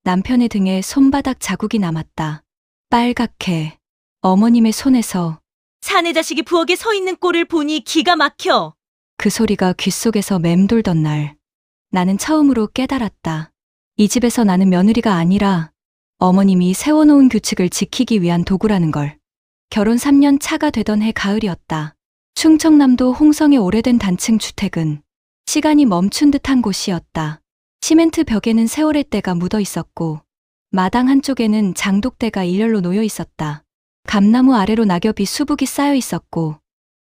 남편의 등에 손바닥 자국이 남았다. 빨갛게 어머님의 손에서 사내 자식이 부엌에 서 있는 꼴을 보니 기가 막혀. 그 소리가 귓속에서 맴돌던 날, 나는 처음으로 깨달았다. 이 집에서 나는 며느리가 아니라 어머님이 세워놓은 규칙을 지키기 위한 도구라는 걸. 결혼 3년 차가 되던 해 가을이었다. 충청남도 홍성의 오래된 단층 주택은 시간이 멈춘 듯한 곳이었다. 시멘트 벽에는 세월의 때가 묻어 있었고 마당 한쪽에는 장독대가 일렬로 놓여 있었다. 감나무 아래로 낙엽이 수북이 쌓여 있었고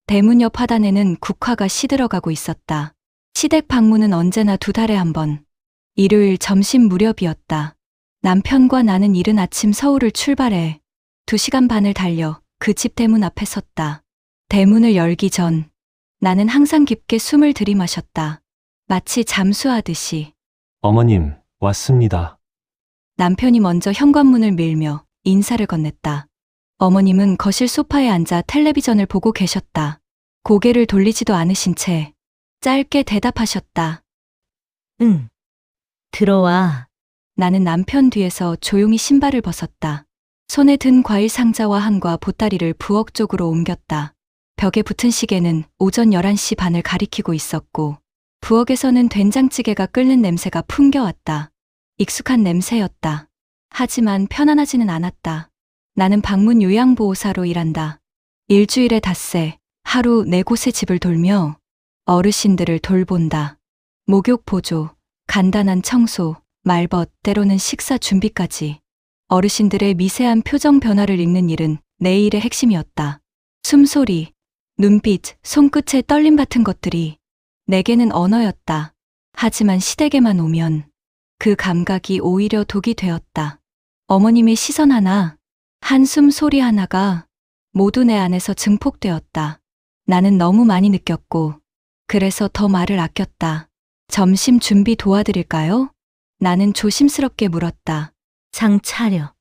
대문 옆 하단에는 국화가 시들어가고 있었다. 시댁 방문은 언제나 2달에 한 번. 일요일 점심 무렵이었다. 남편과 나는 이른 아침 서울을 출발해 2시간 반을 달려 그 집 대문 앞에 섰다. 대문을 열기 전 나는 항상 깊게 숨을 들이마셨다. 마치 잠수하듯이. 어머님, 왔습니다. 남편이 먼저 현관문을 밀며 인사를 건넸다. 어머님은 거실 소파에 앉아 텔레비전을 보고 계셨다. 고개를 돌리지도 않으신 채 짧게 대답하셨다. 응. 들어와. 나는 남편 뒤에서 조용히 신발을 벗었다. 손에 든 과일 상자와 한과 보따리를 부엌 쪽으로 옮겼다. 벽에 붙은 시계는 오전 11시 반을 가리키고 있었고 부엌에서는 된장찌개가 끓는 냄새가 풍겨왔다. 익숙한 냄새였다. 하지만 편안하지는 않았다. 나는 방문 요양보호사로 일한다. 일주일에 닷새 하루 4곳의 집을 돌며 어르신들을 돌본다. 목욕 보조, 간단한 청소, 말벗, 때로는 식사 준비까지. 어르신들의 미세한 표정 변화를 읽는 일은 내 일의 핵심이었다. 숨소리, 눈빛, 손끝의 떨림 같은 것들이 내게는 언어였다. 하지만 시댁에만 오면 그 감각이 오히려 독이 되었다. 어머님의 시선 하나, 한숨 소리 하나가 모두 내 안에서 증폭되었다. 나는 너무 많이 느꼈고 그래서 더 말을 아꼈다. 점심 준비 도와드릴까요? 나는 조심스럽게 물었다. 장 차려.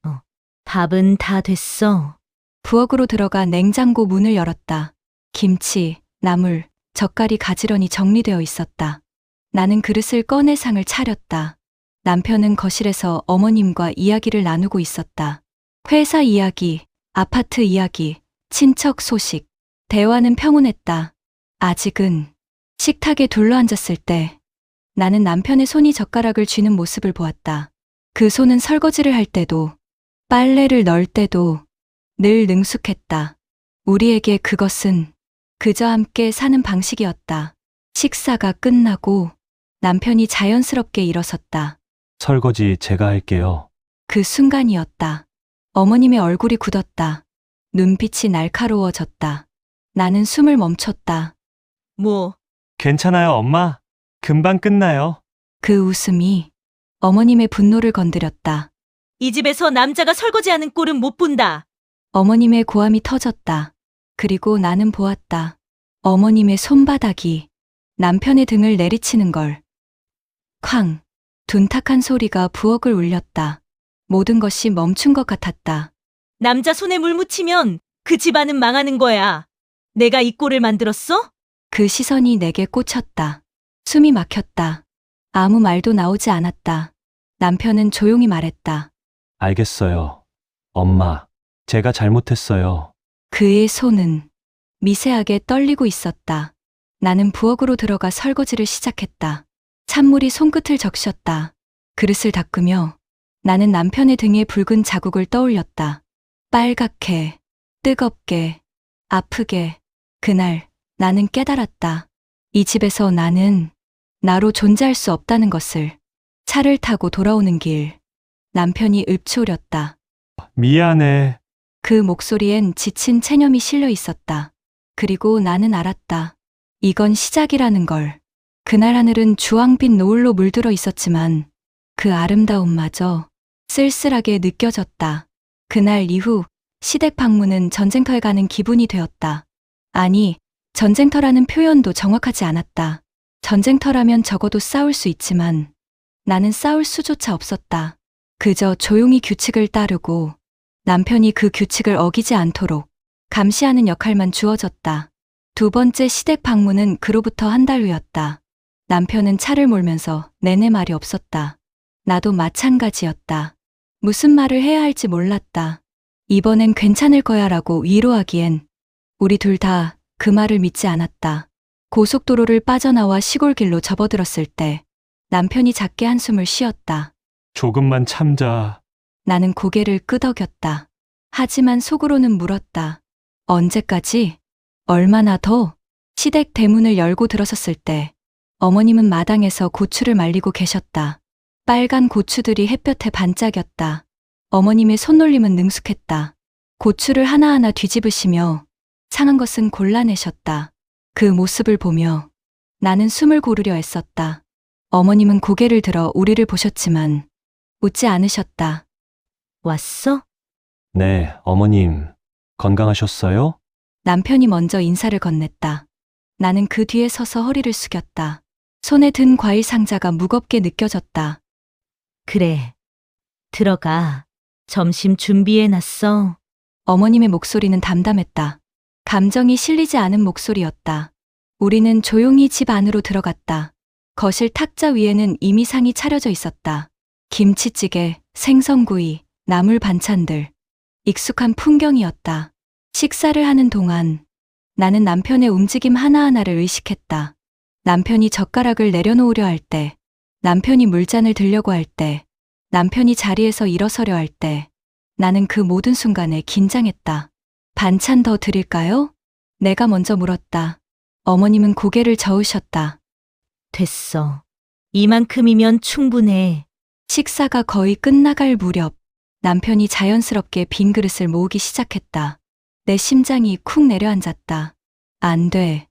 밥은 다 됐어. 부엌으로 들어가 냉장고 문을 열었다. 김치, 나물, 젓갈이 가지런히 정리되어 있었다. 나는 그릇을 꺼내 상을 차렸다. 남편은 거실에서 어머님과 이야기를 나누고 있었다. 회사 이야기, 아파트 이야기, 친척 소식. 대화는 평온했다. 아직은. 식탁에 둘러앉았을 때 나는 남편의 손이 젓가락을 쥐는 모습을 보았다. 그 손은 설거지를 할 때도 빨래를 널 때도 늘 능숙했다. 우리에게 그것은 그저 함께 사는 방식이었다. 식사가 끝나고 남편이 자연스럽게 일어섰다. 설거지 제가 할게요. 그 순간이었다. 어머님의 얼굴이 굳었다. 눈빛이 날카로워졌다. 나는 숨을 멈췄다. 뭐, 괜찮아요, 엄마. 금방 끝나요. 그 웃음이 어머님의 분노를 건드렸다. 이 집에서 남자가 설거지하는 꼴은 못 본다. 어머님의 고함이 터졌다. 그리고 나는 보았다. 어머님의 손바닥이 남편의 등을 내리치는 걸. 쾅! 둔탁한 소리가 부엌을 울렸다. 모든 것이 멈춘 것 같았다. 남자 손에 물 묻히면 그 집안은 망하는 거야. 내가 이 꼴을 만들었어? 그 시선이 내게 꽂혔다. 숨이 막혔다. 아무 말도 나오지 않았다. 남편은 조용히 말했다. 알겠어요. 엄마, 제가 잘못했어요. 그의 손은 미세하게 떨리고 있었다. 나는 부엌으로 들어가 설거지를 시작했다. 찬물이 손끝을 적셨다. 그릇을 닦으며 나는 남편의 등에 붉은 자국을 떠올렸다. 빨갛게, 뜨겁게, 아프게. 그날 나는 깨달았다. 이 집에서 나는 나로 존재할 수 없다는 것을. 차를 타고 돌아오는 길, 남편이 읊조렸다. 미안해. 그 목소리엔 지친 체념이 실려 있었다. 그리고 나는 알았다. 이건 시작이라는 걸. 그날 하늘은 주황빛 노을로 물들어 있었지만 그 아름다움마저 쓸쓸하게 느껴졌다. 그날 이후 시댁 방문은 전쟁터에 가는 기분이 되었다. 아니, 전쟁터라는 표현도 정확하지 않았다. 전쟁터라면 적어도 싸울 수 있지만 나는 싸울 수조차 없었다. 그저 조용히 규칙을 따르고 남편이 그 규칙을 어기지 않도록 감시하는 역할만 주어졌다. 2번째 시댁 방문은 그로부터 한 달 후였다. 남편은 차를 몰면서 내내 말이 없었다. 나도 마찬가지였다. 무슨 말을 해야 할지 몰랐다. 이번엔 괜찮을 거야 라고 위로하기엔 우리 둘 다 그 말을 믿지 않았다. 고속도로를 빠져나와 시골길로 접어들었을 때 남편이 작게 한숨을 쉬었다. 조금만 참자. 나는 고개를 끄덕였다. 하지만 속으로는 물었다. 언제까지? 얼마나 더? 시댁 대문을 열고 들어섰을 때 어머님은 마당에서 고추를 말리고 계셨다. 빨간 고추들이 햇볕에 반짝였다. 어머님의 손놀림은 능숙했다. 고추를 하나하나 뒤집으시며 상한 것은 골라내셨다. 그 모습을 보며 나는 숨을 고르려 애썼다. 어머님은 고개를 들어 우리를 보셨지만 웃지 않으셨다. 왔어? 네, 어머님. 건강하셨어요? 남편이 먼저 인사를 건넸다. 나는 그 뒤에 서서 허리를 숙였다. 손에 든 과일 상자가 무겁게 느껴졌다. 그래. 들어가. 점심 준비해놨어. 어머님의 목소리는 담담했다. 감정이 실리지 않은 목소리였다. 우리는 조용히 집 안으로 들어갔다. 거실 탁자 위에는 이미 상이 차려져 있었다. 김치찌개, 생선구이, 나물 반찬들. 익숙한 풍경이었다. 식사를 하는 동안 나는 남편의 움직임 하나하나를 의식했다. 남편이 젓가락을 내려놓으려 할 때, 남편이 물잔을 들려고 할 때, 남편이 자리에서 일어서려 할 때, 나는 그 모든 순간에 긴장했다. 반찬 더 드릴까요? 내가 먼저 물었다. 어머님은 고개를 저으셨다. 됐어. 이만큼이면 충분해. 식사가 거의 끝나갈 무렵 남편이 자연스럽게 빈 그릇을 모으기 시작했다. 내 심장이 쿵 내려앉았다. 안 돼.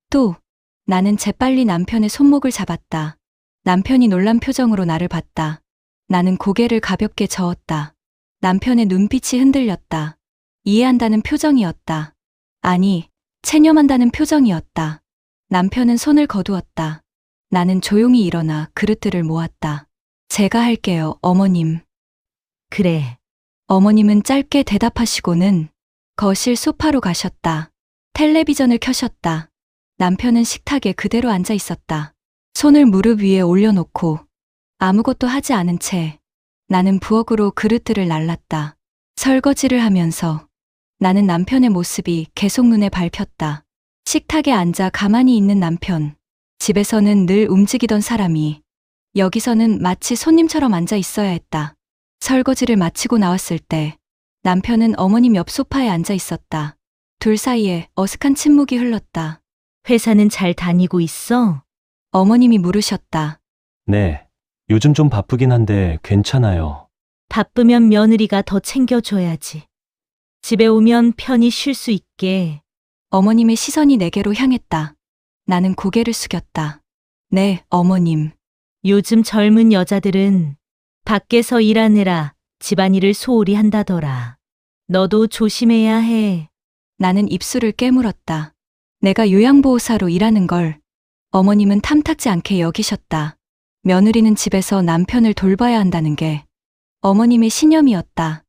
또 나는 재빨리 남편의 손목을 잡았다. 남편이 놀란 표정으로 나를 봤다. 나는 고개를 가볍게 저었다. 남편의 눈빛이 흔들렸다. 이해한다는 표정이었다. 아니, 체념한다는 표정이었다. 남편은 손을 거두었다. 나는 조용히 일어나 그릇들을 모았다. 제가 할게요, 어머님. 그래. 어머님은 짧게 대답하시고는 거실 소파로 가셨다. 텔레비전을 켜셨다. 남편은 식탁에 그대로 앉아 있었다. 손을 무릎 위에 올려놓고 아무것도 하지 않은 채 나는 부엌으로 그릇들을 날랐다. 설거지를 하면서 나는 남편의 모습이 계속 눈에 밟혔다. 식탁에 앉아 가만히 있는 남편. 집에서는 늘 움직이던 사람이 여기서는 마치 손님처럼 앉아 있어야 했다. 설거지를 마치고 나왔을 때 남편은 어머님 옆 소파에 앉아 있었다. 둘 사이에 어색한 침묵이 흘렀다. 회사는 잘 다니고 있어? 어머님이 물으셨다. 네. 요즘 좀 바쁘긴 한데 괜찮아요. 바쁘면 며느리가 더 챙겨줘야지. 집에 오면 편히 쉴 수 있게. 어머님의 시선이 내게로 향했다. 나는 고개를 숙였다. 네, 어머님. 요즘 젊은 여자들은 밖에서 일하느라 집안일을 소홀히 한다더라. 너도 조심해야 해. 나는 입술을 깨물었다. 내가 요양보호사로 일하는 걸 어머님은 탐탁지 않게 여기셨다. 며느리는 집에서 남편을 돌봐야 한다는 게 어머님의 신념이었다.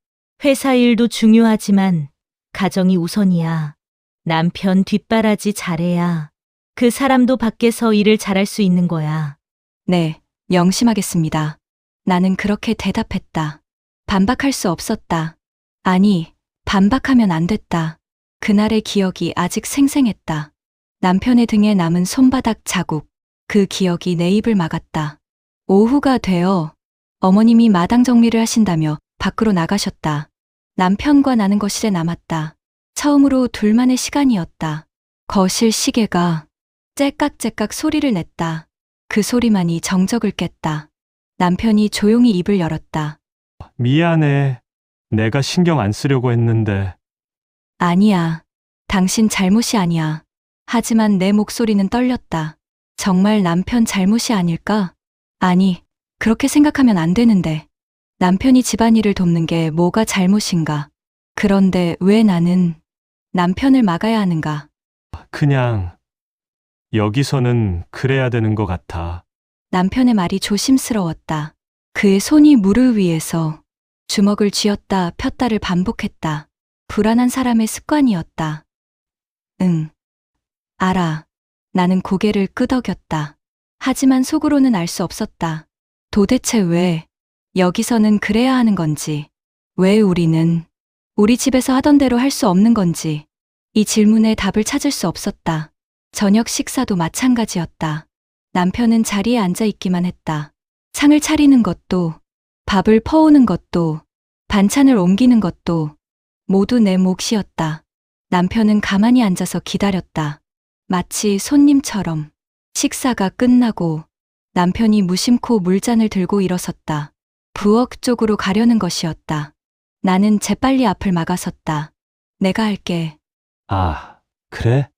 회사 일도 중요하지만 가정이 우선이야. 남편 뒷바라지 잘해야 그 사람도 밖에서 일을 잘할 수 있는 거야. 네, 명심하겠습니다. 나는 그렇게 대답했다. 반박할 수 없었다. 아니, 반박하면 안 됐다. 그날의 기억이 아직 생생했다. 남편의 등에 남은 손바닥 자국, 그 기억이 내 입을 막았다. 오후가 되어 어머님이 마당 정리를 하신다며 밖으로 나가셨다. 남편과 나는 거실에 남았다. 처음으로 둘만의 시간이었다. 거실 시계가 째깍째깍 소리를 냈다. 그 소리만이 정적을 깼다. 남편이 조용히 입을 열었다. 미안해. 내가 신경 안 쓰려고 했는데. 아니야. 당신 잘못이 아니야. 하지만 내 목소리는 떨렸다. 정말 남편 잘못이 아닐까? 아니, 그렇게 생각하면 안 되는데. 남편이 집안일을 돕는 게 뭐가 잘못인가? 그런데 왜 나는 남편을 막아야 하는가? 그냥 여기서는 그래야 되는 것 같아. 남편의 말이 조심스러웠다. 그의 손이 무릎 위에서 주먹을 쥐었다 폈다를 반복했다. 불안한 사람의 습관이었다. 응. 알아. 나는 고개를 끄덕였다. 하지만 속으로는 알 수 없었다. 도대체 왜 여기서는 그래야 하는 건지, 왜 우리는 우리 집에서 하던 대로 할 수 없는 건지, 이 질문에 답을 찾을 수 없었다. 저녁 식사도 마찬가지였다. 남편은 자리에 앉아 있기만 했다. 상을 차리는 것도, 밥을 퍼오는 것도, 반찬을 옮기는 것도 모두 내 몫이었다. 남편은 가만히 앉아서 기다렸다. 마치 손님처럼. 식사가 끝나고 남편이 무심코 물잔을 들고 일어섰다. 부엌 쪽으로 가려는 것이었다. 나는 재빨리 앞을 막아섰다. 내가 할게. 아, 그래?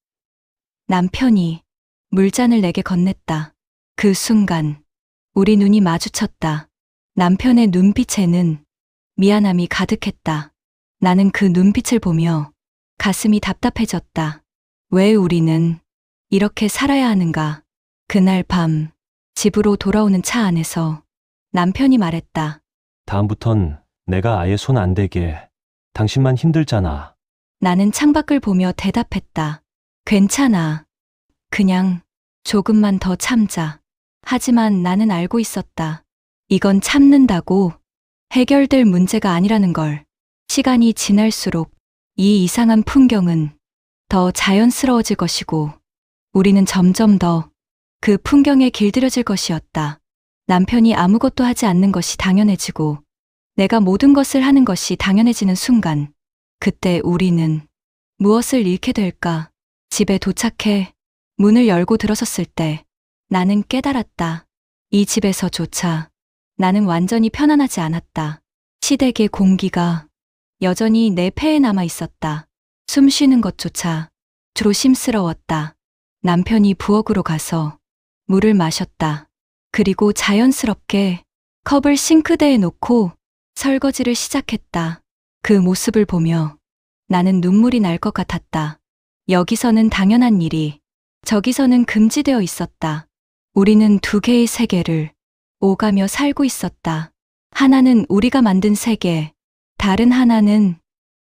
남편이 물잔을 내게 건넸다. 그 순간 우리 눈이 마주쳤다. 남편의 눈빛에는 미안함이 가득했다. 나는 그 눈빛을 보며 가슴이 답답해졌다. 왜 우리는 이렇게 살아야 하는가? 그날 밤 집으로 돌아오는 차 안에서 남편이 말했다. 다음부턴 내가 아예 손 안 대게. 당신만 힘들잖아. 나는 창밖을 보며 대답했다. 괜찮아. 그냥 조금만 더 참자. 하지만 나는 알고 있었다. 이건 참는다고 해결될 문제가 아니라는 걸. 시간이 지날수록 이 이상한 풍경은 더 자연스러워질 것이고 우리는 점점 더 그 풍경에 길들여질 것이었다. 남편이 아무것도 하지 않는 것이 당연해지고 내가 모든 것을 하는 것이 당연해지는 순간, 그때 우리는 무엇을 잃게 될까? 집에 도착해 문을 열고 들어섰을 때 나는 깨달았다. 이 집에서조차 나는 완전히 편안하지 않았다. 시댁의 공기가 여전히 내 폐에 남아 있었다. 숨 쉬는 것조차 조심스러웠다. 남편이 부엌으로 가서 물을 마셨다. 그리고 자연스럽게 컵을 싱크대에 놓고 설거지를 시작했다. 그 모습을 보며 나는 눈물이 날 것 같았다. 여기서는 당연한 일이, 저기서는 금지되어 있었다. 우리는 두 개의 세계를 오가며 살고 있었다. 하나는 우리가 만든 세계, 다른 하나는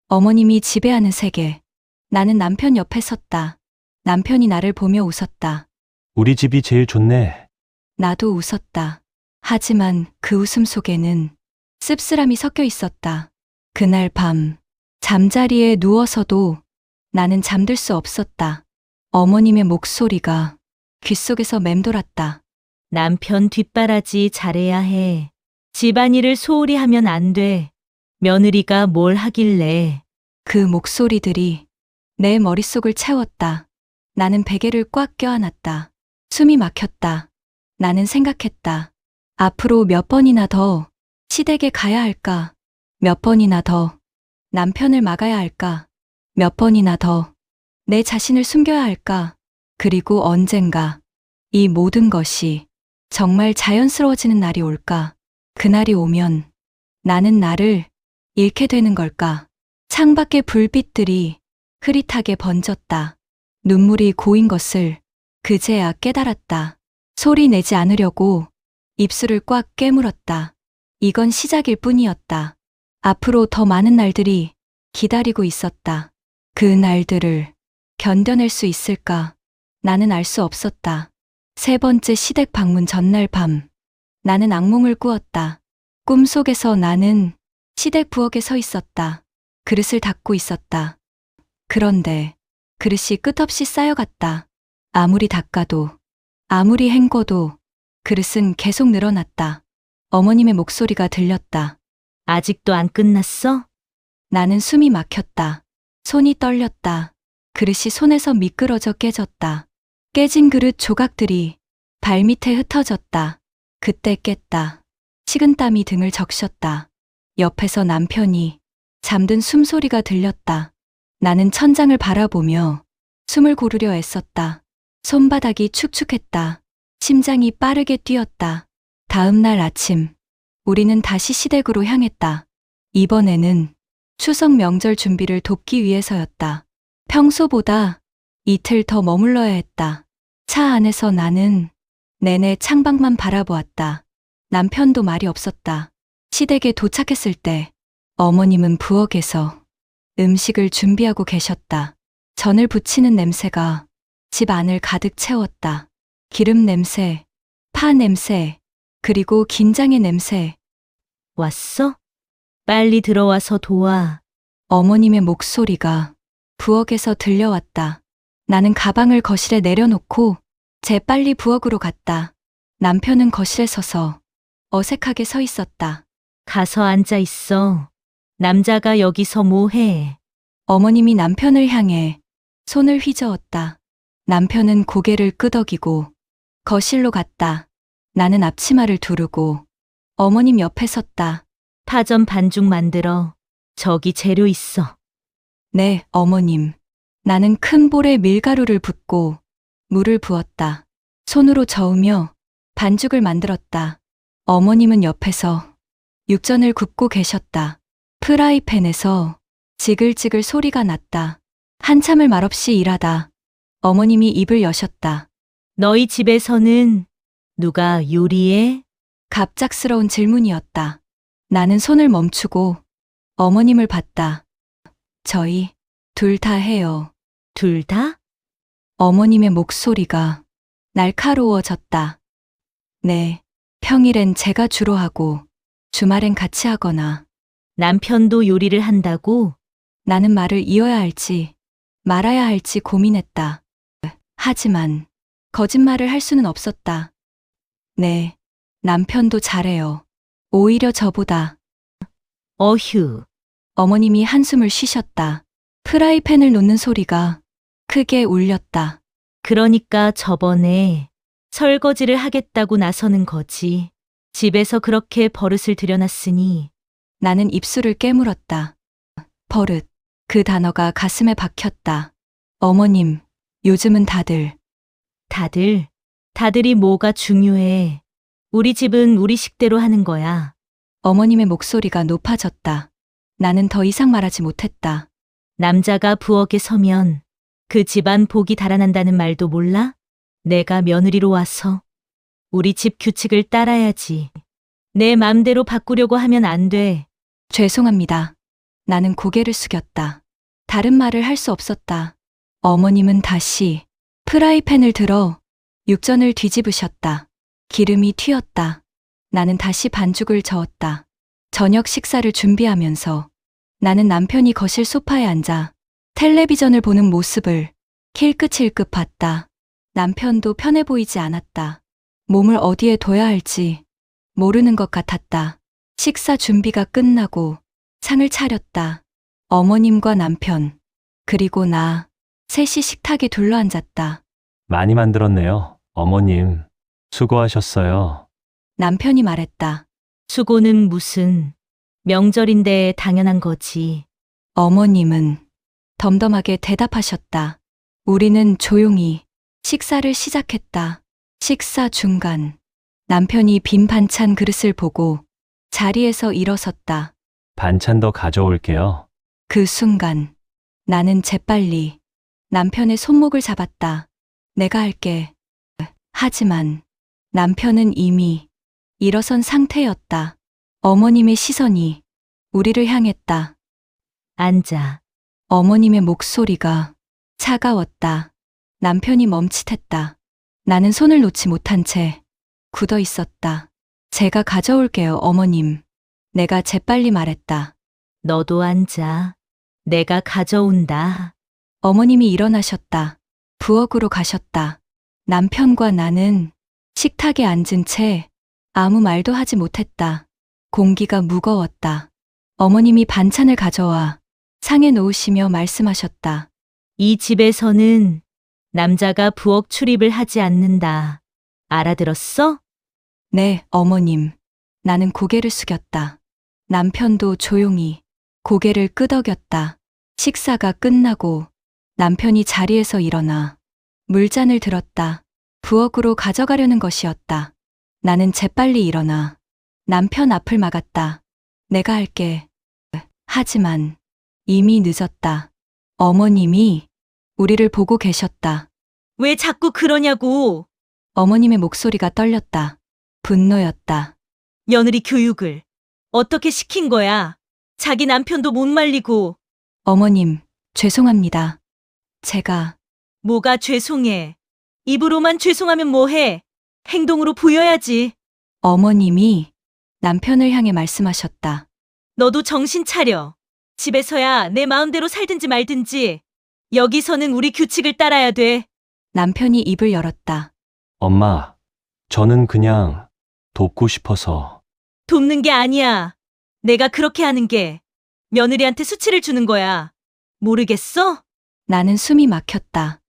어머님이 지배하는 세계. 나는 남편 옆에 섰다. 남편이 나를 보며 웃었다. 우리 집이 제일 좋네. 나도 웃었다. 하지만 그 웃음 속에는 씁쓸함이 섞여 있었다. 그날 밤 잠자리에 누워서도 나는 잠들 수 없었다. 어머님의 목소리가 귓속에서 맴돌았다. 남편 뒷바라지 잘해야 해. 집안일을 소홀히 하면 안 돼. 며느리가 뭘 하길래. 그 목소리들이 내 머릿속을 채웠다. 나는 베개를 꽉 껴안았다. 숨이 막혔다. 나는 생각했다. 앞으로 몇 번이나 더 시댁에 가야 할까? 몇 번이나 더 남편을 막아야 할까? 몇 번이나 더 내 자신을 숨겨야 할까? 그리고 언젠가 이 모든 것이 정말 자연스러워지는 날이 올까? 그날이 오면 나는 나를 잃게 되는 걸까? 창밖의 불빛들이 흐릿하게 번졌다. 눈물이 고인 것을 그제야 깨달았다. 소리 내지 않으려고 입술을 꽉 깨물었다. 이건 시작일 뿐이었다. 앞으로 더 많은 날들이 기다리고 있었다. 그 날들을 견뎌낼 수 있을까? 나는 알 수 없었다. 세 번째 시댁 방문 전날 밤, 나는 악몽을 꾸었다. 꿈속에서 나는 시댁 부엌에 서 있었다. 그릇을 닦고 있었다. 그런데 그릇이 끝없이 쌓여갔다. 아무리 닦아도, 아무리 헹궈도 그릇은 계속 늘어났다. 어머님의 목소리가 들렸다. 아직도 안 끝났어? 나는 숨이 막혔다. 손이 떨렸다. 그릇이 손에서 미끄러져 깨졌다. 깨진 그릇 조각들이 발밑에 흩어졌다. 그때 깼다. 식은땀이 등을 적셨다. 옆에서 남편이 잠든 숨소리가 들렸다. 나는 천장을 바라보며 숨을 고르려 애썼다. 손바닥이 축축했다. 심장이 빠르게 뛰었다. 다음 날 아침, 우리는 다시 시댁으로 향했다. 이번에는 추석 명절 준비를 돕기 위해서였다. 평소보다 이틀 더 머물러야 했다. 차 안에서 나는 내내 창밖만 바라보았다. 남편도 말이 없었다. 시댁에 도착했을 때 어머님은 부엌에서 음식을 준비하고 계셨다. 전을 부치는 냄새가 집 안을 가득 채웠다. 기름 냄새, 파 냄새, 그리고 긴장의 냄새. 왔어? 빨리 들어와서 도와. 어머님의 목소리가 부엌에서 들려왔다. 나는 가방을 거실에 내려놓고 재빨리 부엌으로 갔다. 남편은 거실에 서서 어색하게 서 있었다. 가서 앉아 있어. 남자가 여기서 뭐 해? 어머님이 남편을 향해 손을 휘저었다. 남편은 고개를 끄덕이고 거실로 갔다. 나는 앞치마를 두르고 어머님 옆에 섰다. 파전 반죽 만들어. 저기 재료 있어. 네, 어머님. 나는 큰 볼에 밀가루를 붓고 물을 부었다. 손으로 저으며 반죽을 만들었다. 어머님은 옆에서 육전을 굽고 계셨다. 프라이팬에서 지글지글 소리가 났다. 한참을 말없이 일하다 어머님이 입을 여셨다. 너희 집에서는 누가 요리해? 갑작스러운 질문이었다. 나는 손을 멈추고 어머님을 봤다. 저희 둘 다 해요. 둘 다? 어머님의 목소리가 날카로워졌다. 네, 평일엔 제가 주로 하고 주말엔 같이 하거나. 남편도 요리를 한다고? 나는 말을 이어야 할지 말아야 할지 고민했다. 하지만 거짓말을 할 수는 없었다. 네, 남편도 잘해요. 오히려 저보다. 어휴, 어머님이 한숨을 쉬셨다. 프라이팬을 놓는 소리가 크게 울렸다. 그러니까 저번에 설거지를 하겠다고 나서는 거지. 집에서 그렇게 버릇을 들여놨으니. 나는 입술을 깨물었다. 버릇. 그 단어가 가슴에 박혔다. 어머님, 요즘은 다들이 뭐가 중요해. 우리 집은 우리 식대로 하는 거야. 어머님의 목소리가 높아졌다. 나는 더 이상 말하지 못했다. 남자가 부엌에 서면 그 집안 복이 달아난다는 말도 몰라? 내가 며느리로 와서 우리 집 규칙을 따라야지. 내 맘대로 바꾸려고 하면 안 돼. 죄송합니다. 나는 고개를 숙였다. 다른 말을 할 수 없었다. 어머님은 다시 프라이팬을 들어 육전을 뒤집으셨다. 기름이 튀었다. 나는 다시 반죽을 저었다. 저녁 식사를 준비하면서 나는 남편이 거실 소파에 앉아 텔레비전을 보는 모습을 힐끗힐끗 봤다. 남편도 편해 보이지 않았다. 몸을 어디에 둬야 할지 모르는 것 같았다. 식사 준비가 끝나고 상을 차렸다. 어머님과 남편, 그리고 나, 셋이 식탁에 둘러앉았다. 많이 만들었네요. 어머님, 수고하셨어요. 남편이 말했다. 수고는 무슨 명절인데 당연한 거지. 어머님은 덤덤하게 대답하셨다. 우리는 조용히 식사를 시작했다. 식사 중간, 남편이 빈 반찬 그릇을 보고 자리에서 일어섰다. 반찬 더 가져올게요. 그 순간 나는 재빨리 남편의 손목을 잡았다. 내가 할게. 하지만 남편은 이미 일어선 상태였다. 어머님의 시선이 우리를 향했다. 앉아. 어머님의 목소리가 차가웠다. 남편이 멈칫했다. 나는 손을 놓지 못한 채 굳어 있었다. 제가 가져올게요, 어머님. 내가 재빨리 말했다. 너도 앉아. 내가 가져온다. 어머님이 일어나셨다. 부엌으로 가셨다. 남편과 나는 식탁에 앉은 채 아무 말도 하지 못했다. 공기가 무거웠다. 어머님이 반찬을 가져와 상에 놓으시며 말씀하셨다. 이 집에서는 남자가 부엌 출입을 하지 않는다. 알아들었어? 네, 어머님. 나는 고개를 숙였다. 남편도 조용히 고개를 끄덕였다. 식사가 끝나고 남편이 자리에서 일어나 물잔을 들었다. 부엌으로 가져가려는 것이었다. 나는 재빨리 일어나 남편 앞을 막았다. 내가 할게. 하지만 이미 늦었다. 어머님이 우리를 보고 계셨다. 왜 자꾸 그러냐고. 어머님의 목소리가 떨렸다. 분노였다. 며느리 교육을 어떻게 시킨 거야? 자기 남편도 못 말리고. 어머님, 죄송합니다. 제가 뭐가 죄송해. 입으로만 죄송하면 뭐해. 행동으로 보여야지. 어머님이 남편을 향해 말씀하셨다. 너도 정신 차려. 집에서야 내 마음대로 살든지 말든지. 여기서는 우리 규칙을 따라야 돼. 남편이 입을 열었다. 엄마, 저는 그냥 돕고 싶어서. 돕는 게 아니야. 내가 그렇게 하는 게 며느리한테 수치를 주는 거야. 모르겠어? 나는 숨이 막혔다.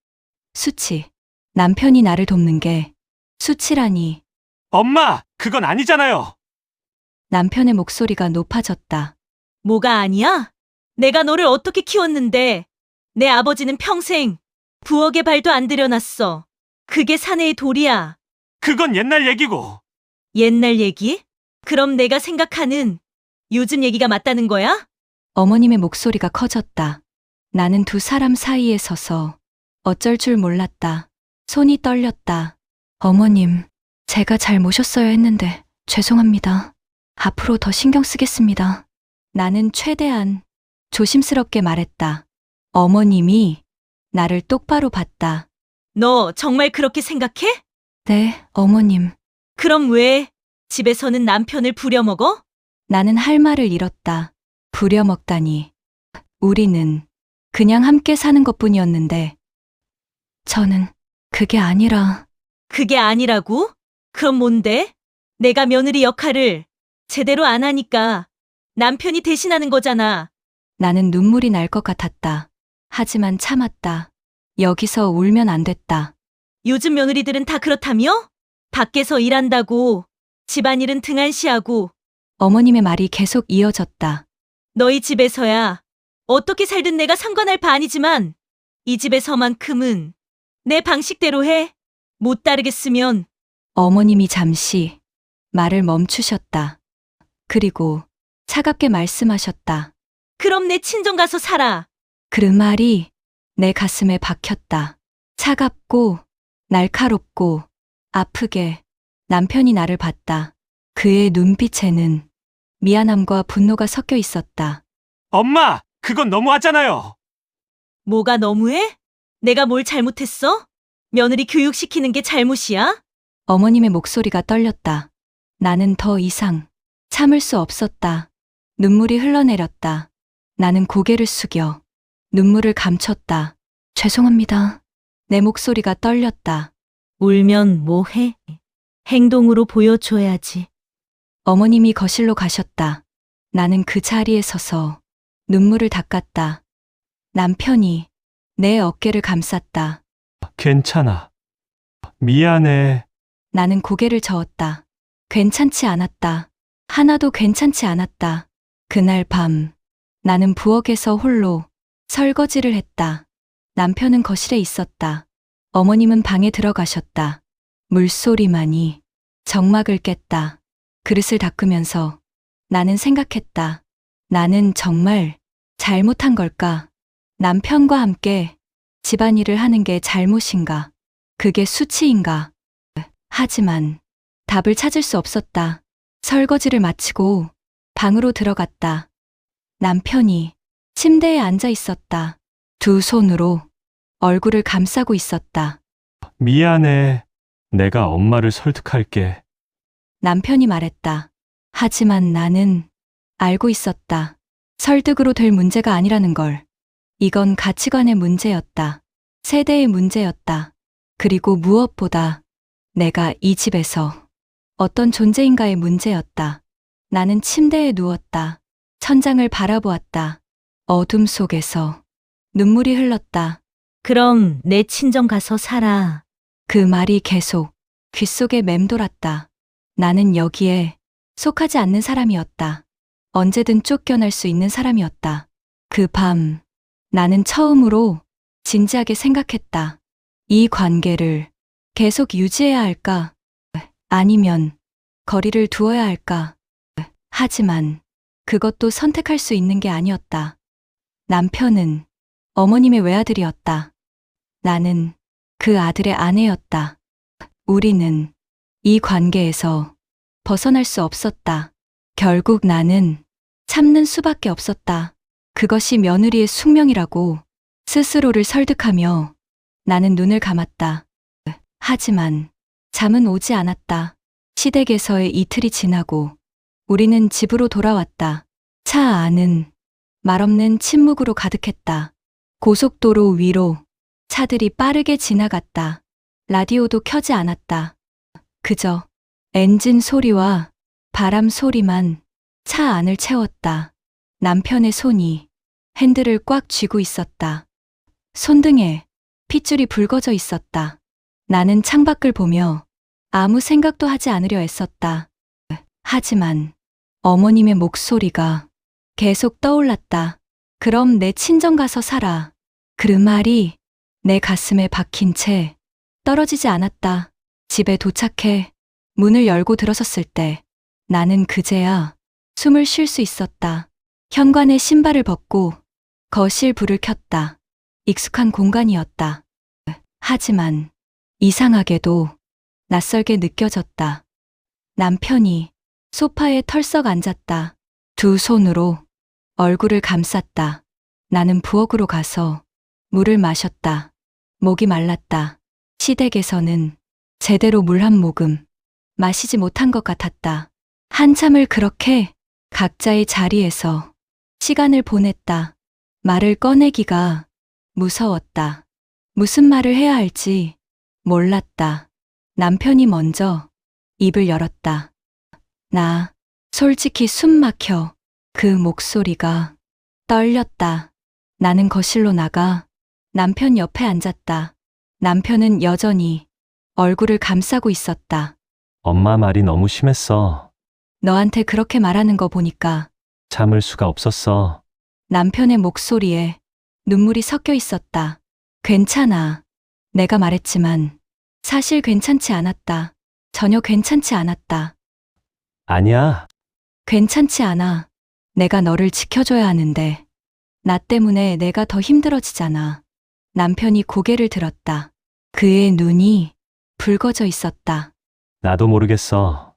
수치. 남편이 나를 돕는 게 수치라니. 엄마, 그건 아니잖아요. 남편의 목소리가 높아졌다. 뭐가 아니야? 내가 너를 어떻게 키웠는데 내 아버지는 평생 부엌에 발도 안 들여놨어. 그게 사내의 도리야. 그건 옛날 얘기고. 옛날 얘기? 그럼 내가 생각하는 요즘 얘기가 맞다는 거야? 어머님의 목소리가 커졌다. 나는 두 사람 사이에 서서 어쩔 줄 몰랐다. 손이 떨렸다. 어머님, 제가 잘 모셨어야 했는데 죄송합니다. 앞으로 더 신경 쓰겠습니다. 나는 최대한 조심스럽게 말했다. 어머님이 나를 똑바로 봤다. 너 정말 그렇게 생각해? 네, 어머님. 그럼 왜 집에서는 남편을 부려먹어? 나는 할 말을 잃었다. 부려먹다니. 우리는 그냥 함께 사는 것뿐이었는데. 저는 그게 아니라. 그게 아니라고? 그럼 뭔데? 내가 며느리 역할을 제대로 안 하니까 남편이 대신하는 거잖아. 나는 눈물이 날 것 같았다. 하지만 참았다. 여기서 울면 안 됐다. 요즘 며느리들은 다 그렇다며? 밖에서 일한다고 집안일은 등한시하고 어머님의 말이 계속 이어졌다. 너희 집에서야 어떻게 살든 내가 상관할 바 아니지만 이 집에서만큼은 내 방식대로 해. 못 따르겠으면 어머님이 잠시 말을 멈추셨다. 그리고 차갑게 말씀하셨다. 그럼 내 친정 가서 살아. 그 말이 내 가슴에 박혔다. 차갑고 날카롭고 아프게 남편이 나를 봤다. 그의 눈빛에는 미안함과 분노가 섞여 있었다. 엄마, 그건 너무하잖아요. 뭐가 너무해? 내가 뭘 잘못했어? 며느리 교육시키는 게 잘못이야? 어머님의 목소리가 떨렸다. 나는 더 이상 참을 수 없었다. 눈물이 흘러내렸다. 나는 고개를 숙여 눈물을 감췄다. 죄송합니다. 내 목소리가 떨렸다. 울면 뭐해? 행동으로 보여줘야지. 어머님이 거실로 가셨다. 나는 그 자리에 서서 눈물을 닦았다. 남편이 내 어깨를 감쌌다. 괜찮아. 미안해. 나는 고개를 저었다. 괜찮지 않았다. 하나도 괜찮지 않았다. 그날 밤 나는 부엌에서 홀로 설거지를 했다. 남편은 거실에 있었다. 어머님은 방에 들어가셨다. 물소리만이 정막을 깼다. 그릇을 닦으면서 나는 생각했다. 나는 정말 잘못한 걸까? 남편과 함께 집안일을 하는 게 잘못인가? 그게 수치인가? 하지만 답을 찾을 수 없었다. 설거지를 마치고 방으로 들어갔다. 남편이 침대에 앉아 있었다. 두 손으로 얼굴을 감싸고 있었다. 미안해. 내가 엄마를 설득할게. 남편이 말했다. 하지만 나는 알고 있었다. 설득으로 될 문제가 아니라는 걸. 이건 가치관의 문제였다. 세대의 문제였다. 그리고 무엇보다 내가 이 집에서 어떤 존재인가의 문제였다. 나는 침대에 누웠다. 천장을 바라보았다. 어둠 속에서 눈물이 흘렀다. 그럼 내 친정 가서 살아. 그 말이 계속 귓속에 맴돌았다. 나는 여기에 속하지 않는 사람이었다. 언제든 쫓겨날 수 있는 사람이었다. 그 밤 나는 처음으로 진지하게 생각했다. 이 관계를 계속 유지해야 할까? 아니면 거리를 두어야 할까? 하지만 그것도 선택할 수 있는 게 아니었다. 남편은 어머님의 외아들이었다. 나는 그 아들의 아내였다. 우리는 이 관계에서 벗어날 수 없었다. 결국 나는 참는 수밖에 없었다. 그것이 며느리의 숙명이라고 스스로를 설득하며 나는 눈을 감았다. 하지만 잠은 오지 않았다. 시댁에서의 이틀이 지나고 우리는 집으로 돌아왔다. 차 안은 말없는 침묵으로 가득했다. 고속도로 위로 차들이 빠르게 지나갔다. 라디오도 켜지 않았다. 그저 엔진 소리와 바람 소리만 차 안을 채웠다. 남편의 손이 핸들을 꽉 쥐고 있었다. 손등에 핏줄이 붉어져 있었다. 나는 창밖을 보며 아무 생각도 하지 않으려 애썼다. 하지만 어머님의 목소리가 계속 떠올랐다. 그럼 내 친정 가서 살아. 그 말이 내 가슴에 박힌 채 떨어지지 않았다. 집에 도착해 문을 열고 들어섰을 때 나는 그제야 숨을 쉴 수 있었다. 현관에 신발을 벗고 거실 불을 켰다. 익숙한 공간이었다. 하지만 이상하게도 낯설게 느껴졌다. 남편이 소파에 털썩 앉았다. 두 손으로 얼굴을 감쌌다. 나는 부엌으로 가서 물을 마셨다. 목이 말랐다. 시댁에서는 제대로 물 한 모금 마시지 못한 것 같았다. 한참을 그렇게 각자의 자리에서 시간을 보냈다. 말을 꺼내기가 무서웠다. 무슨 말을 해야 할지 몰랐다. 남편이 먼저 입을 열었다. 나 솔직히 숨 막혀. 그 목소리가 떨렸다. 나는 거실로 나가 남편 옆에 앉았다. 남편은 여전히 얼굴을 감싸고 있었다. 엄마 말이 너무 심했어. 너한테 그렇게 말하는 거 보니까 참을 수가 없었어. 남편의 목소리에 눈물이 섞여 있었다. 괜찮아. 내가 말했지만 사실 괜찮지 않았다. 전혀 괜찮지 않았다. 아니야. 괜찮지 않아. 내가 너를 지켜줘야 하는데 나 때문에 내가 더 힘들어지잖아. 남편이 고개를 들었다. 그의 눈이 붉어져 있었다. 나도 모르겠어.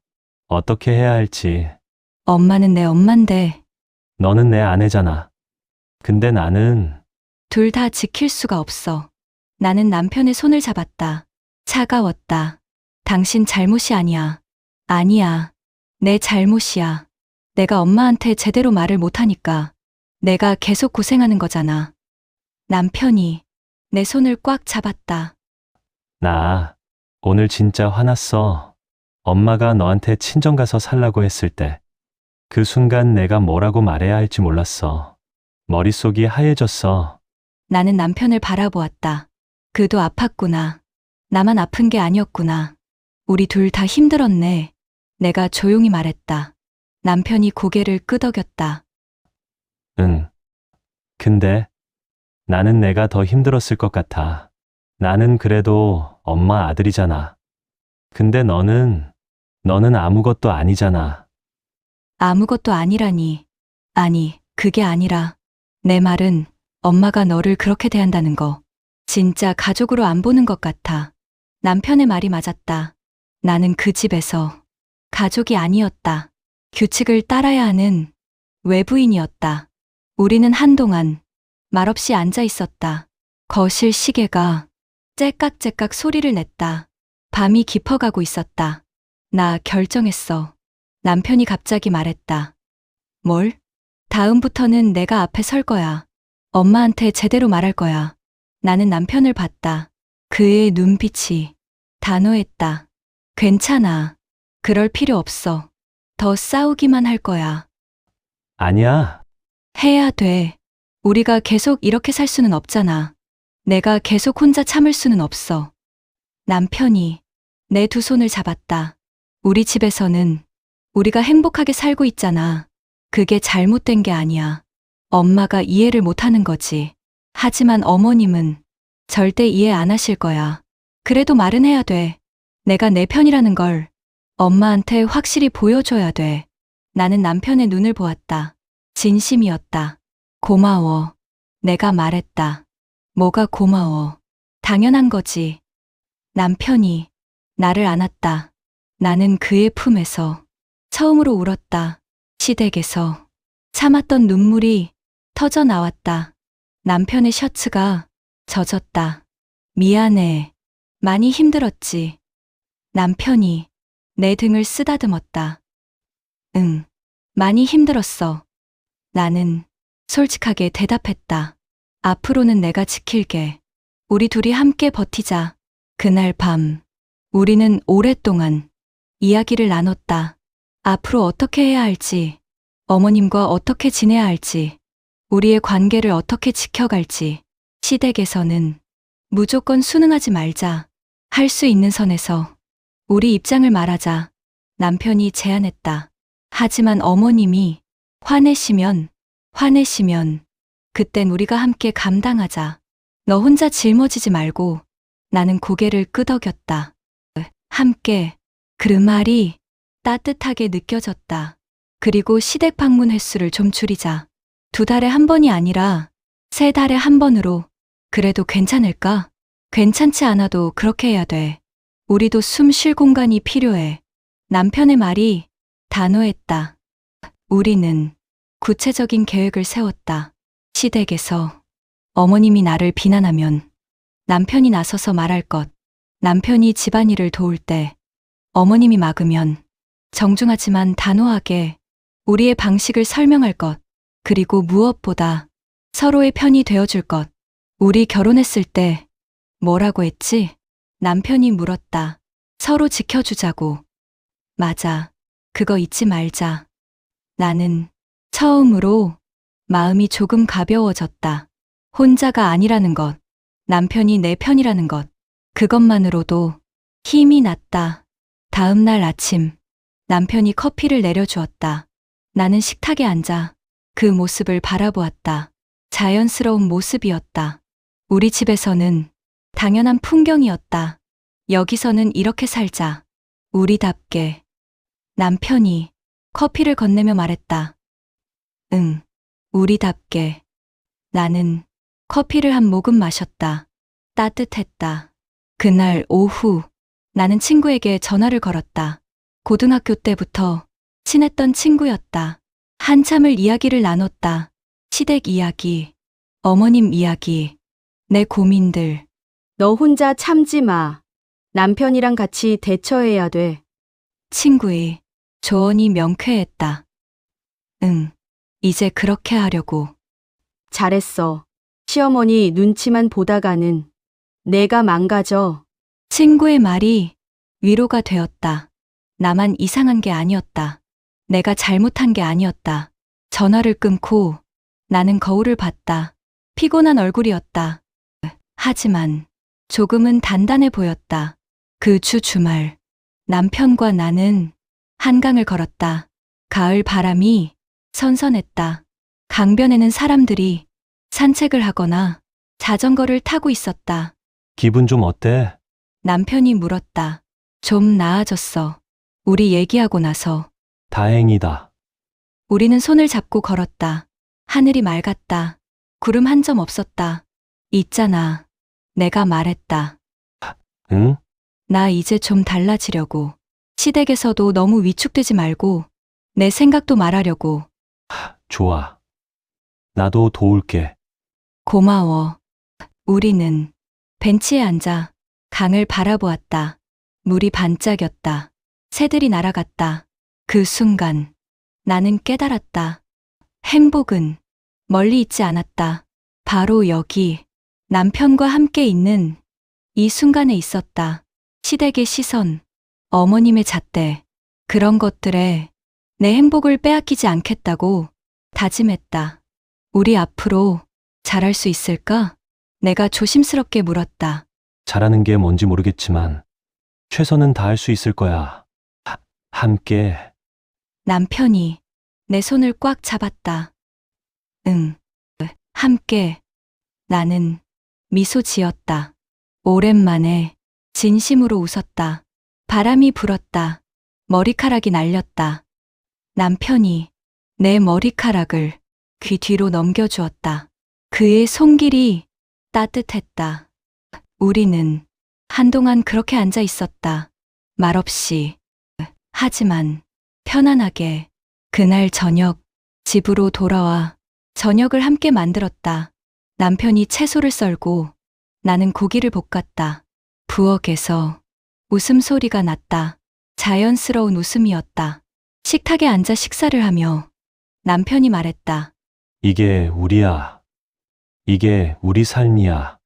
어떻게 해야 할지. 엄마는 내 엄만데 너는 내 아내잖아. 근데 나는 둘 다 지킬 수가 없어. 나는 남편의 손을 잡았다. 차가웠다. 당신 잘못이 아니야. 아니야. 내 잘못이야. 내가 엄마한테 제대로 말을 못하니까 내가 계속 고생하는 거잖아. 남편이 내 손을 꽉 잡았다. 나 오늘 진짜 화났어. 엄마가 너한테 친정 가서 살라고 했을 때 그 순간 내가 뭐라고 말해야 할지 몰랐어. 머릿속이 하얘졌어. 나는 남편을 바라보았다. 그도 아팠구나. 나만 아픈 게 아니었구나. 우리 둘 다 힘들었네. 내가 조용히 말했다. 남편이 고개를 끄덕였다. 응. 근데 나는 내가 더 힘들었을 것 같아. 나는 그래도 엄마 아들이잖아. 근데 너는 아무것도 아니잖아. 아무것도 아니라니. 아니, 그게 아니라 내 말은 엄마가 너를 그렇게 대한다는 거 진짜 가족으로 안 보는 것 같아. 남편의 말이 맞았다. 나는 그 집에서 가족이 아니었다. 규칙을 따라야 하는 외부인이었다. 우리는 한동안 말없이 앉아 있었다. 거실 시계가 째깍째깍 소리를 냈다. 밤이 깊어가고 있었다. 나 결정했어. 남편이 갑자기 말했다. 뭘? 다음부터는 내가 앞에 설 거야. 엄마한테 제대로 말할 거야. 나는 남편을 봤다. 그의 눈빛이 단호했다. 괜찮아. 그럴 필요 없어. 더 싸우기만 할 거야. 아니야. 해야 돼. 우리가 계속 이렇게 살 수는 없잖아. 내가 계속 혼자 참을 수는 없어. 남편이 내 두 손을 잡았다. 우리 집에서는 우리가 행복하게 살고 있잖아. 그게 잘못된 게 아니야. 엄마가 이해를 못하는 거지. 하지만 어머님은 절대 이해 안 하실 거야. 그래도 말은 해야 돼. 내가 내 편이라는 걸 엄마한테 확실히 보여줘야 돼. 나는 남편의 눈을 보았다. 진심이었다. 고마워. 내가 말했다. 뭐가 고마워. 당연한 거지. 남편이 나를 안았다. 나는 그의 품에서 처음으로 울었다. 시댁에서 참았던 눈물이 터져 나왔다. 남편의 셔츠가 젖었다. 미안해. 많이 힘들었지. 남편이 내 등을 쓰다듬었다. 응, 많이 힘들었어. 나는 솔직하게 대답했다. 앞으로는 내가 지킬게. 우리 둘이 함께 버티자. 그날 밤, 우리는 오랫동안 이야기를 나눴다. 앞으로 어떻게 해야 할지, 어머님과 어떻게 지내야 할지, 우리의 관계를 어떻게 지켜갈지. 시댁에서는 무조건 순응하지 말자. 할 수 있는 선에서 우리 입장을 말하자. 남편이 제안했다. 하지만 어머님이 화내시면 그땐 우리가 함께 감당하자. 너 혼자 짊어지지 말고. 나는 고개를 끄덕였다. 함께. 그 말이 따뜻하게 느껴졌다. 그리고 시댁 방문 횟수를 좀 줄이자. 2달에 한 번이 아니라 3달에 한 번으로. 그래도 괜찮을까? 괜찮지 않아도 그렇게 해야 돼. 우리도 숨 쉴 공간이 필요해. 남편의 말이 단호했다. 우리는 구체적인 계획을 세웠다. 시댁에서 어머님이 나를 비난하면 남편이 나서서 말할 것. 남편이 집안일을 도울 때 어머님이 막으면 정중하지만 단호하게 우리의 방식을 설명할 것. 그리고 무엇보다 서로의 편이 되어줄 것. 우리 결혼했을 때 뭐라고 했지? 남편이 물었다. 서로 지켜주자고. 맞아. 그거 잊지 말자. 나는 처음으로 마음이 조금 가벼워졌다. 혼자가 아니라는 것. 남편이 내 편이라는 것. 그것만으로도 힘이 났다. 다음 날 아침, 남편이 커피를 내려주었다. 나는 식탁에 앉아 그 모습을 바라보았다. 자연스러운 모습이었다. 우리 집에서는 당연한 풍경이었다. 여기서는 이렇게 살자. 우리답게. 남편이 커피를 건네며 말했다. 응, 우리답게. 나는 커피를 한 모금 마셨다. 따뜻했다. 그날 오후, 나는 친구에게 전화를 걸었다. 고등학교 때부터 친했던 친구였다. 한참을 이야기를 나눴다. 시댁 이야기, 어머님 이야기, 내 고민들. 너 혼자 참지 마. 남편이랑 같이 대처해야 돼. 친구의 조언이 명쾌했다. 응, 이제 그렇게 하려고. 잘했어. 시어머니 눈치만 보다가는 내가 망가져. 친구의 말이 위로가 되었다. 나만 이상한 게 아니었다. 내가 잘못한 게 아니었다. 전화를 끊고 나는 거울을 봤다. 피곤한 얼굴이었다. 하지만 조금은 단단해 보였다. 그 주말, 남편과 나는 한강을 걸었다. 가을 바람이 선선했다. 강변에는 사람들이 산책을 하거나 자전거를 타고 있었다. 기분 좀 어때? 남편이 물었다. 좀 나아졌어. 우리 얘기하고 나서. 다행이다. 우리는 손을 잡고 걸었다. 하늘이 맑았다. 구름 한 점 없었다. 있잖아. 내가 말했다. 응? 나 이제 좀 달라지려고. 시댁에서도 너무 위축되지 말고 내 생각도 말하려고. 좋아. 나도 도울게. 고마워. 우리는 벤치에 앉아 강을 바라보았다. 물이 반짝였다. 새들이 날아갔다. 그 순간 나는 깨달았다. 행복은 멀리 있지 않았다. 바로 여기 남편과 함께 있는 이 순간에 있었다. 시댁의 시선, 어머님의 잣대, 그런 것들에 내 행복을 빼앗기지 않겠다고 다짐했다. 우리 앞으로 잘할 수 있을까? 내가 조심스럽게 물었다. 잘하는 게 뭔지 모르겠지만 최선은 다할 수 있을 거야. 함께. 남편이 내 손을 꽉 잡았다. 응, 함께. 나는 미소 지었다. 오랜만에 진심으로 웃었다. 바람이 불었다. 머리카락이 날렸다. 남편이 내 머리카락을 귀 뒤로 넘겨주었다. 그의 손길이 따뜻했다. 우리는 한동안 그렇게 앉아 있었다. 말없이. 하지만 편안하게. 그날 저녁 집으로 돌아와 저녁을 함께 만들었다. 남편이 채소를 썰고 나는 고기를 볶았다. 부엌에서 웃음소리가 났다. 자연스러운 웃음이었다. 식탁에 앉아 식사를 하며 남편이 말했다. 이게 우리야. 이게 우리 삶이야.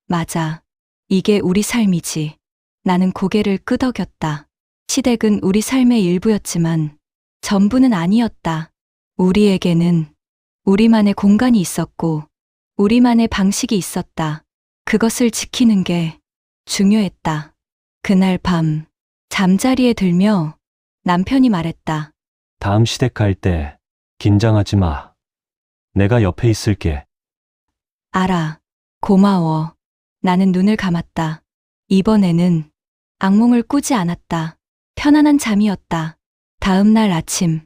맞아. 이게 우리 삶이지. 나는 고개를 끄덕였다. 시댁은 우리 삶의 일부였지만 전부는 아니었다. 우리에게는 우리만의 공간이 있었고 우리만의 방식이 있었다. 그것을 지키는 게 중요했다. 그날 밤 잠자리에 들며 남편이 말했다. 다음 시댁 갈 때 긴장하지 마. 내가 옆에 있을게. 알아. 고마워. 나는 눈을 감았다. 이번에는 악몽을 꾸지 않았다. 편안한 잠이었다. 다음 날 아침,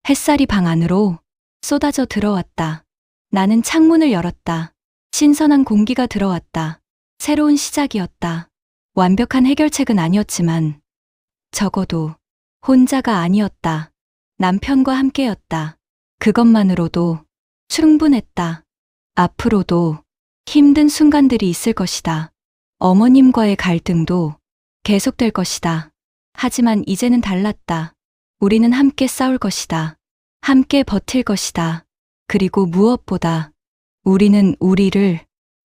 햇살이 방 안으로 쏟아져 들어왔다. 나는 창문을 열었다. 신선한 공기가 들어왔다. 새로운 시작이었다. 완벽한 해결책은 아니었지만 적어도 혼자가 아니었다. 남편과 함께였다. 그것만으로도 충분했다. 앞으로도 힘든 순간들이 있을 것이다. 어머님과의 갈등도 계속될 것이다. 하지만 이제는 달랐다. 우리는 함께 싸울 것이다. 함께 버틸 것이다. 그리고 무엇보다 우리는 우리를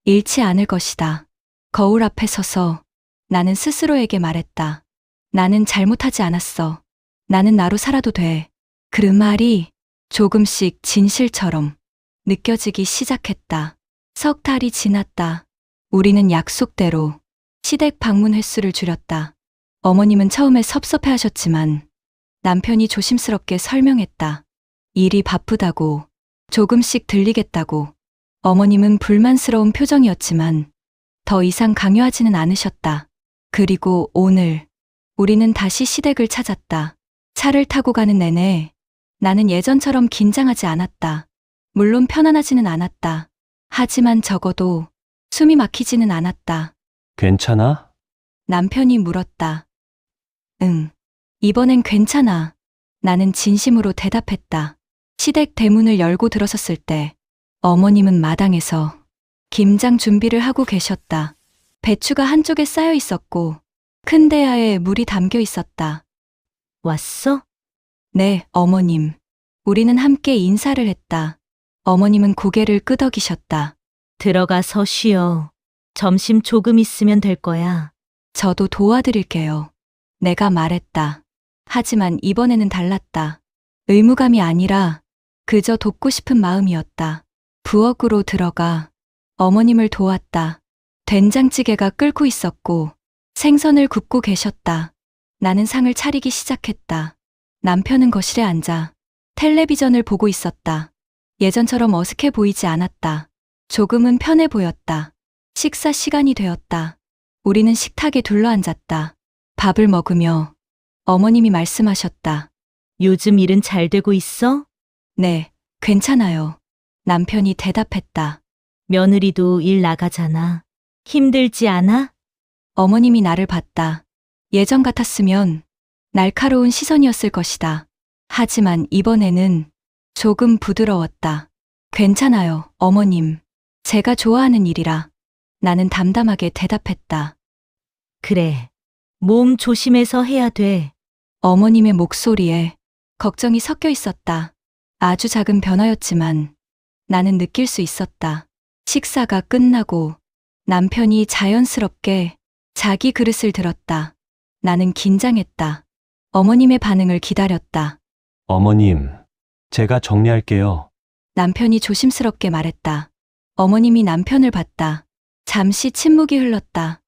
잃지 않을 것이다. 거울 앞에 서서 나는 스스로에게 말했다. 나는 잘못하지 않았어. 나는 나로 살아도 돼. 그 말이 조금씩 진실처럼 느껴지기 시작했다. 석 달이 지났다. 우리는 약속대로 시댁 방문 횟수를 줄였다. 어머님은 처음에 섭섭해 하셨지만 남편이 조심스럽게 설명했다. 일이 바쁘다고, 조금씩 들리겠다고. 어머님은 불만스러운 표정이었지만 더 이상 강요하지는 않으셨다. 그리고 오늘 우리는 다시 시댁을 찾았다. 차를 타고 가는 내내 나는 예전처럼 긴장하지 않았다. 물론 편안하지는 않았다. 하지만 적어도 숨이 막히지는 않았다. 괜찮아? 남편이 물었다. 응. 이번엔 괜찮아. 나는 진심으로 대답했다. 시댁 대문을 열고 들어섰을 때 어머님은 마당에서 김장 준비를 하고 계셨다. 배추가 한쪽에 쌓여 있었고 큰 대야에 물이 담겨 있었다. 왔어? 네, 어머님. 우리는 함께 인사를 했다. 어머님은 고개를 끄덕이셨다. 들어가서 쉬어. 점심 조금 있으면 될 거야. 저도 도와드릴게요. 내가 말했다. 하지만 이번에는 달랐다. 의무감이 아니라 그저 돕고 싶은 마음이었다. 부엌으로 들어가 어머님을 도왔다. 된장찌개가 끓고 있었고 생선을 굽고 계셨다. 나는 상을 차리기 시작했다. 남편은 거실에 앉아 텔레비전을 보고 있었다. 예전처럼 어색해 보이지 않았다. 조금은 편해 보였다. 식사 시간이 되었다. 우리는 식탁에 둘러앉았다. 밥을 먹으며 어머님이 말씀하셨다. 요즘 일은 잘 되고 있어? 네, 괜찮아요. 남편이 대답했다. 며느리도 일 나가잖아. 힘들지 않아? 어머님이 나를 봤다. 예전 같았으면 날카로운 시선이었을 것이다. 하지만 이번에는 조금 부드러웠다. 괜찮아요, 어머님. 제가 좋아하는 일이라. 나는 담담하게 대답했다. 그래. 몸 조심해서 해야 돼. 어머님의 목소리에 걱정이 섞여 있었다. 아주 작은 변화였지만 나는 느낄 수 있었다. 식사가 끝나고 남편이 자연스럽게 자기 그릇을 들었다. 나는 긴장했다. 어머님의 반응을 기다렸다. 어머님, 제가 정리할게요. 남편이 조심스럽게 말했다. 어머님이 남편을 봤다. 잠시 침묵이 흘렀다.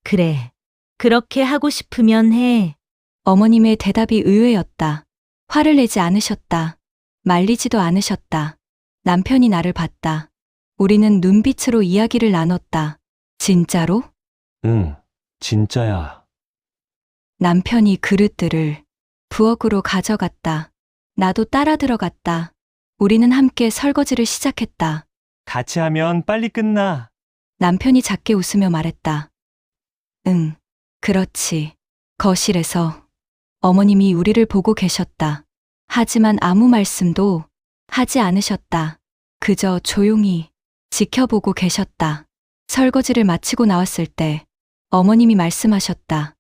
그래. 그렇게 하고 싶으면 해. 어머님의 대답이 의외였다. 화를 내지 않으셨다. 말리지도 않으셨다. 남편이 나를 봤다. 우리는 눈빛으로 이야기를 나눴다. 진짜로? 응, 진짜야. 남편이 그릇들을 부엌으로 가져갔다. 나도 따라 들어갔다. 우리는 함께 설거지를 시작했다. 같이 하면 빨리 끝나. 남편이 작게 웃으며 말했다. 응, 그렇지. 거실에서 어머님이 우리를 보고 계셨다. 하지만 아무 말씀도 하지 않으셨다. 그저 조용히 지켜보고 계셨다. 설거지를 마치고 나왔을 때 어머님이 말씀하셨다.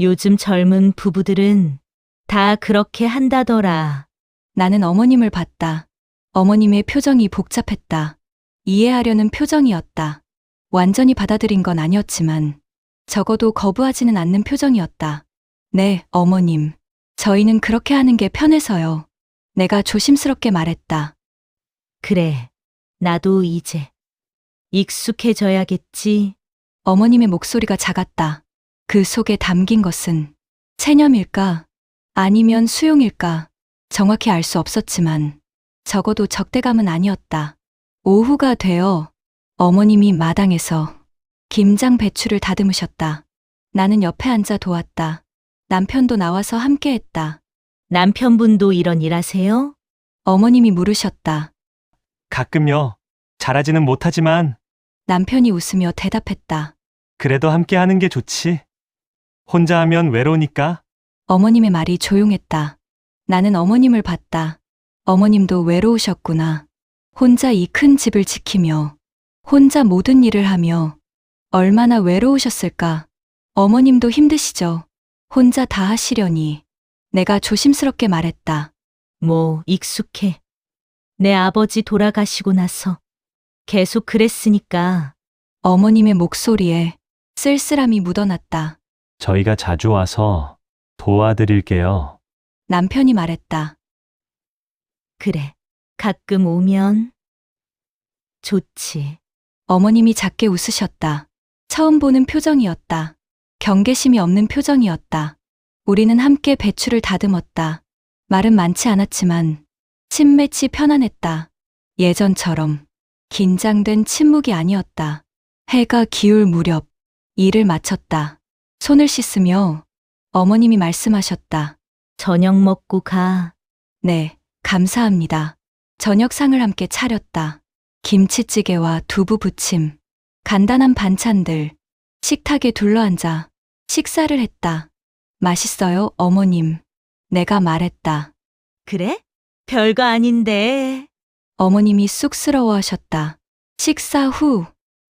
요즘 젊은 부부들은 다 그렇게 한다더라. 나는 어머님을 봤다. 어머님의 표정이 복잡했다. 이해하려는 표정이었다. 완전히 받아들인 건 아니었지만 적어도 거부하지는 않는 표정이었다. 네, 어머님. 저희는 그렇게 하는 게 편해서요. 내가 조심스럽게 말했다. 그래, 나도 이제 익숙해져야겠지. 어머님의 목소리가 작았다. 그 속에 담긴 것은 체념일까? 아니면 수용일까? 정확히 알 수 없었지만 적어도 적대감은 아니었다. 오후가 되어 어머님이 마당에서 김장 배추를 다듬으셨다. 나는 옆에 앉아 도왔다. 남편도 나와서 함께했다. 남편분도 이런 일 하세요? 어머님이 물으셨다. 가끔요. 잘하지는 못하지만 남편이 웃으며 대답했다. 그래도 함께 하는 게 좋지. 혼자 하면 외로우니까. 어머님의 말이 조용했다. 나는 어머님을 봤다. 어머님도 외로우셨구나. 혼자 이 큰 집을 지키며 혼자 모든 일을 하며 얼마나 외로우셨을까. 어머님도 힘드시죠. 혼자 다 하시려니. 내가 조심스럽게 말했다. 뭐, 익숙해. 내 아버지 돌아가시고 나서 계속 그랬으니까. 어머님의 목소리에 쓸쓸함이 묻어났다. 저희가 자주 와서 도와드릴게요. 남편이 말했다. 그래, 가끔 오면 좋지. 어머님이 작게 웃으셨다. 처음 보는 표정이었다. 경계심이 없는 표정이었다. 우리는 함께 배추를 다듬었다. 말은 많지 않았지만 침매치 편안했다. 예전처럼 긴장된 침묵이 아니었다. 해가 기울 무렵 일을 마쳤다. 손을 씻으며 어머님이 말씀하셨다. 저녁 먹고 가. 네, 감사합니다. 저녁상을 함께 차렸다. 김치찌개와 두부 부침, 간단한 반찬들, 식탁에 둘러앉아 식사를 했다. 맛있어요, 어머님. 내가 말했다. 그래? 별거 아닌데. 어머님이 쑥스러워 하셨다. 식사 후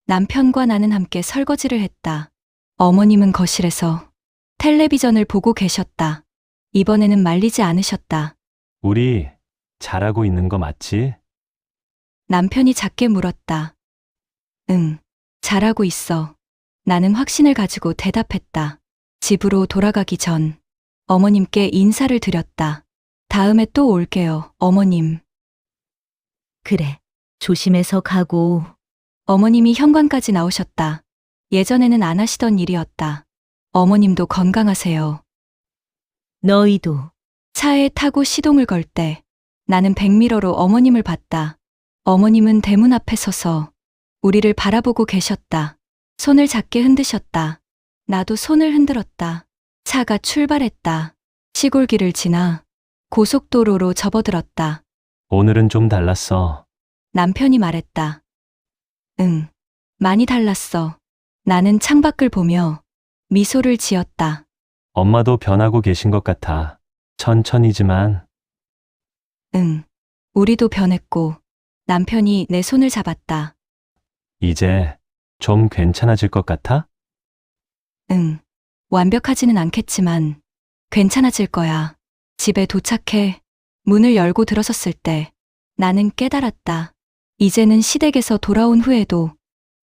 남편과 나는 함께 설거지를 했다. 어머님은 거실에서 텔레비전을 보고 계셨다. 이번에는 말리지 않으셨다. 우리 잘하고 있는 거 맞지? 남편이 작게 물었다. 응, 잘하고 있어. 나는 확신을 가지고 대답했다. 집으로 돌아가기 전 어머님께 인사를 드렸다. 다음에 또 올게요, 어머님. 그래, 조심해서 가고. 어머님이 현관까지 나오셨다. 예전에는 안 하시던 일이었다. 어머님도 건강하세요. 너희도. 차에 타고 시동을 걸 때 나는 백미러로 어머님을 봤다. 어머님은 대문 앞에 서서 우리를 바라보고 계셨다. 손을 작게 흔드셨다. 나도 손을 흔들었다. 차가 출발했다. 시골길을 지나 고속도로로 접어들었다. 오늘은 좀 달랐어. 남편이 말했다. 응, 많이 달랐어. 나는 창밖을 보며 미소를 지었다. 엄마도 변하고 계신 것 같아. 천천히지만. 응, 우리도 변했고 남편이 내 손을 잡았다. 이제 좀 괜찮아질 것 같아? 응, 완벽하지는 않겠지만 괜찮아질 거야. 집에 도착해 문을 열고 들어섰을 때 나는 깨달았다. 이제는 시댁에서 돌아온 후에도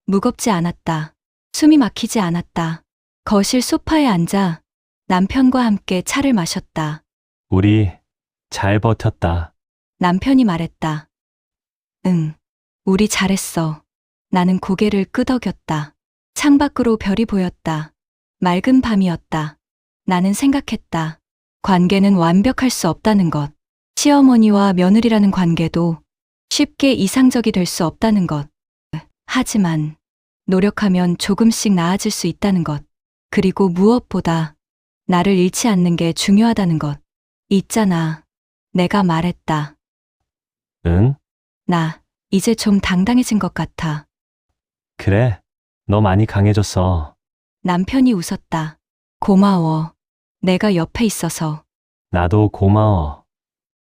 무겁지 않았다. 숨이 막히지 않았다. 거실 소파에 앉아 남편과 함께 차를 마셨다. 우리 잘 버텼다. 남편이 말했다. 응, 우리 잘했어. 나는 고개를 끄덕였다. 창밖으로 별이 보였다. 맑은 밤이었다. 나는 생각했다. 관계는 완벽할 수 없다는 것. 시어머니와 며느리라는 관계도 쉽게 이상적이 될 수 없다는 것. 하지만 노력하면 조금씩 나아질 수 있다는 것. 그리고 무엇보다 나를 잃지 않는 게 중요하다는 것. 있잖아. 내가 말했다. 응? 나 이제 좀 당당해진 것 같아. 그래. 너 많이 강해졌어. 남편이 웃었다. 고마워. 내가 옆에 있어서. 나도 고마워.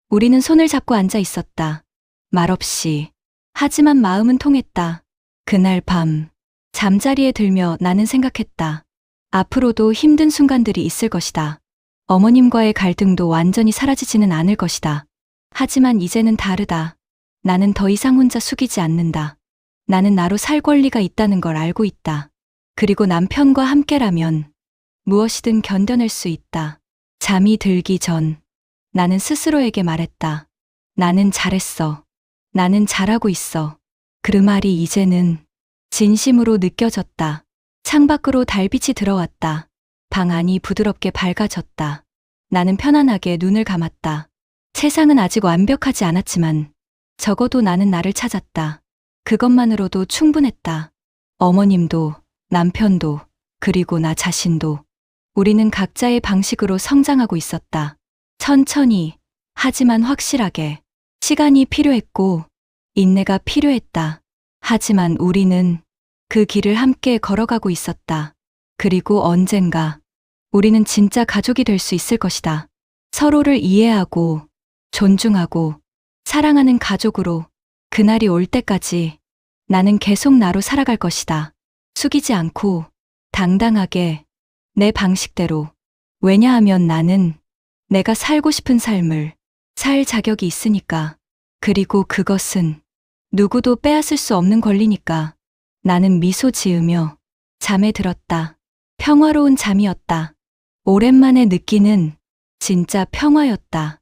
우리는 손을 잡고 앉아 있었다. 말없이. 하지만 마음은 통했다. 그날 밤 잠자리에 들며 나는 생각했다. 앞으로도 힘든 순간들이 있을 것이다. 어머님과의 갈등도 완전히 사라지지는 않을 것이다. 하지만 이제는 다르다. 나는 더 이상 혼자 숙이지 않는다. 나는 나로 살 권리가 있다는 걸 알고 있다. 그리고 남편과 함께라면 무엇이든 견뎌낼 수 있다. 잠이 들기 전 나는 스스로에게 말했다. 나는 잘했어. 나는 잘하고 있어. 그 말이 이제는 진심으로 느껴졌다. 창밖으로 달빛이 들어왔다. 방 안이 부드럽게 밝아졌다. 나는 편안하게 눈을 감았다. 세상은 아직 완벽하지 않았지만 적어도 나는 나를 찾았다. 그것만으로도 충분했다. 어머님도, 남편도, 그리고 나 자신도. 우리는 각자의 방식으로 성장하고 있었다. 천천히, 하지만 확실하게. 시간이 필요했고, 인내가 필요했다. 하지만 우리는 그 길을 함께 걸어가고 있었다. 그리고 언젠가 우리는 진짜 가족이 될 수 있을 것이다. 서로를 이해하고, 존중하고, 사랑하는 가족으로 그날이 올 때까지 나는 계속 나로 살아갈 것이다. 숙이지 않고, 당당하게, 내 방식대로. 왜냐하면 나는 내가 살고 싶은 삶을 살 자격이 있으니까. 그리고 그것은 누구도 빼앗을 수 없는 권리니까. 나는 미소 지으며 잠에 들었다. 평화로운 잠이었다. 오랜만에 느끼는 진짜 평화였다.